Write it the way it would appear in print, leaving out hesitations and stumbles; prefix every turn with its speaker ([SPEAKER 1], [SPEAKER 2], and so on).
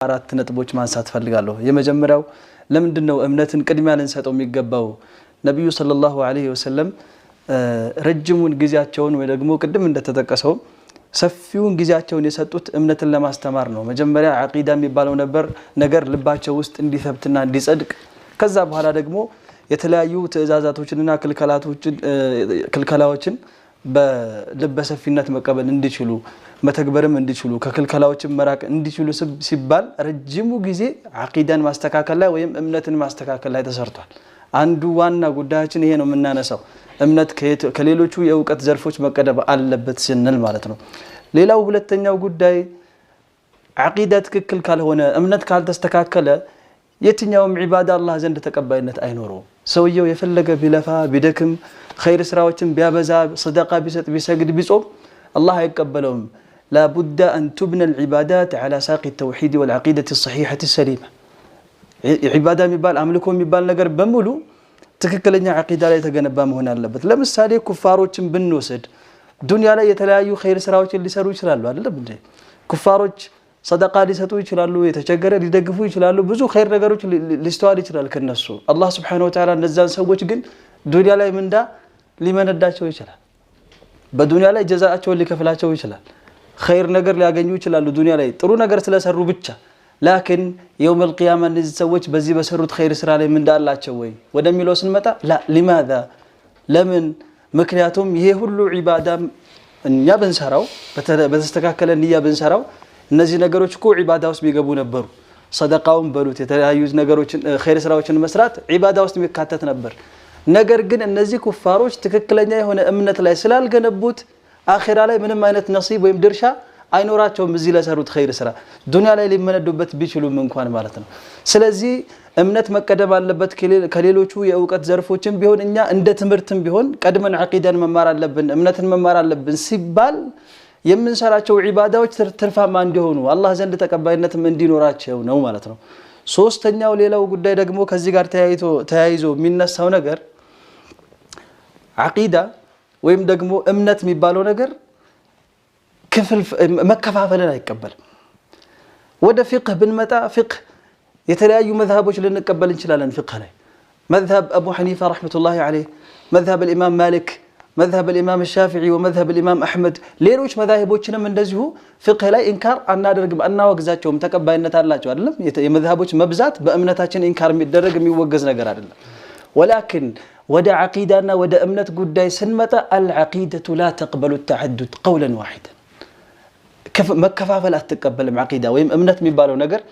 [SPEAKER 1] አራት ነጥቦች ማንሳት ፈልጋለሁ። የመጀመሪያው ለምንድነው እምነትን ቅድሚያ ልንሰጠው የሚገባው? ነብዩ ሰለላሁ ዐለይሂ ወሰለም ረጅሙን ጊዜያቸውን ወይ ደግሞ ቅድም እንደተጠቀሰው ሰፊውን ጊዜያቸውን የሰጡት እምነትን ለማስተማር ነው። መጀመሪያ አቂዳ የሚባለው ነገር ልባቸው ውስጥ እንዲሰብትና እንዲጸድቅ፣ ከዛ በኋላ ደግሞ የተለያዩ ትእዛዛቶችንና ክልከላዎችን በልበ ሰፊነት መቀበል እንዲችሉ መተግበርም እንዲችሉ ከክልከላዎችም መራቅ እንዲችሉ ሲባል ረጅሙ ጊዜ አቂዳን ማስተካከል ላይ ወይም እምነትን ማስተካከል ላይ ተሰርቷል። አንዱ ዋና ጉዳያችን ይሄ ነው የምናነሳው። እምነት ከሌሎቹ የእውቀት ዘርፎች መቀደም አለበት ስንል ማለት ነው። ሌላው ሁለተኛው ጉዳይ አቂዳ ትክክል ካልሆነ እምነት ካልተስተካከለ የትኛውም ዒባዳ አላህ ዘንድ ተቀባይነት አይኖረውም። ሰውየው የፈለገ ቢለፋ ቢደክም ኸይር ስራዎችን ቢያበዛ ሰደቃ ቢሰጥ ቢሰግድ ቢጾም አላህ አይቀበለውም። لابد أن تبنى العبادات على ساق التوحيد والعقيدة الصحيحة السليمة. عبادة مبال أملكهم مبال نجر بمولو تككلني عقيدة لا يتجنبها مهنا اللبت. لما السالي كفاروች بنوسد دنيا لا የተለያዩ ኸይር ስራዎች ሊሰሩ ይችላሉ አይደለም እንዴ? ኩፋሮች ሰደቃ ሊሰጡ ይችላሉ፣ የተቸገረ ሊደግፉ ይችላሉ፣ ብዙ ኸይር ነገሮች ሊስተዋል ይችላል ከነሱ። አላህ Subhanahu Wa Ta'ala እነዛን ሰዎች ግን ዱንያ ላይ ምንዳ ሊመነዳቸው ይችላል። በዱንያ ላይ ጀዛአቸውን ሊከፍላቸው ይችላል። ኸይር ነገር ሊያገኙ ይችላሉ ዱንያ ላይ ጥሩ ነገር ስለሰሩ ብቻ። ላኪን የውም القيامة እነዚህ ሰዎች በዚህ በሰሩት ኸይር ስራ ላይ ምንዳ አላቸው ወይ ወደሚለው ስንመጣ ላ لماذا ለምን? ምክንያቱም ይሄ ሁሉ ዒባዳ እኛ ብንሰራው በተስተካከለ ንያ ብንሰራው እነዚህ ነገሮች እኮ ዒባዳ ውስጥ ቢገቡ ነበሩ። ሰደቃውን በሉት የተለያዩ ነገሮችን ኸይር ስራዎችን መስራት ዒባዳ ውስጥ የሚካተት ነበር። ነገር ግን እነዚህ ኩፋሮች ትክክለኛ የሆነ እምነት ላይ ስላልገነቡት አኺራ ላይ ምንም አይነት ነሲብ ወይም ድርሻ አይኖራቸውም እዚህ ለሰሩት ኸይር ስራ ዱንያ ላይ ሊመነዱበት ቢችሉም እንኳን ማለት ነው። ስለዚህ እምነት መቀደም አለበት ከሌሎቹ የእውቀት ዘርፎችም ቢሆን እኛ እንደ ትምህርትም ቢሆን ቀድመን አቂዳን መማር አለብን፣ እምነትን መማር አለብን ሲባል የምንሰራቸው ዒባዳዎች ትርፋማ እንዲሆኑ አላህ ዘንድ ተቀባይነትም እንዲኖራቸው ነው ማለት ነው። ሶስተኛው ሌላው ጉዳይ ደግሞ ከዚህ ጋር ተያይዞ የሚነሳው ነገር አቂዳ ወይም ደግሞ እምነት የሚባለው ነገር መከፋፈልን አይቀበልም። ወደ ፊቅህ ብንመጣ ፊቅህ የተለያዩ መዝሀቦች ልንቀበል እንችላለን። ፊቅህ ላይ መዝሀብ አቡ ሐኒፋ ረሕመቱላሂ ዐለይህ፣ መዝሀብ الإمام ማሊክ፣ መዝሀብ الإمام الشافعي ወመዝሀብ الإمام አሕመድ፣ ሌሎች መዛሂቦችንም እንደዚሁ ፊቅህ ላይ ኢንካር አናደርግም፣ አናወግዛቸውም፣ ተቀባይነት አላቸው አይደለም። የመዝሀቦች መብዛት በእምነታችን ኢንካር የሚደረግ የሚወገዝ ነገር አይደለም። ወላኪን ወደ ዓቂዳና ወደ እምነት ጉዳይ ስንመጣ አልዓቂደቱ ላ ተቅበሉ ተዓዱድ ቀውለን ዋሒደን፣ መከፋፈል አትቀበልም። ዓቂዳ ወይም እምነት የሚባለው ነገር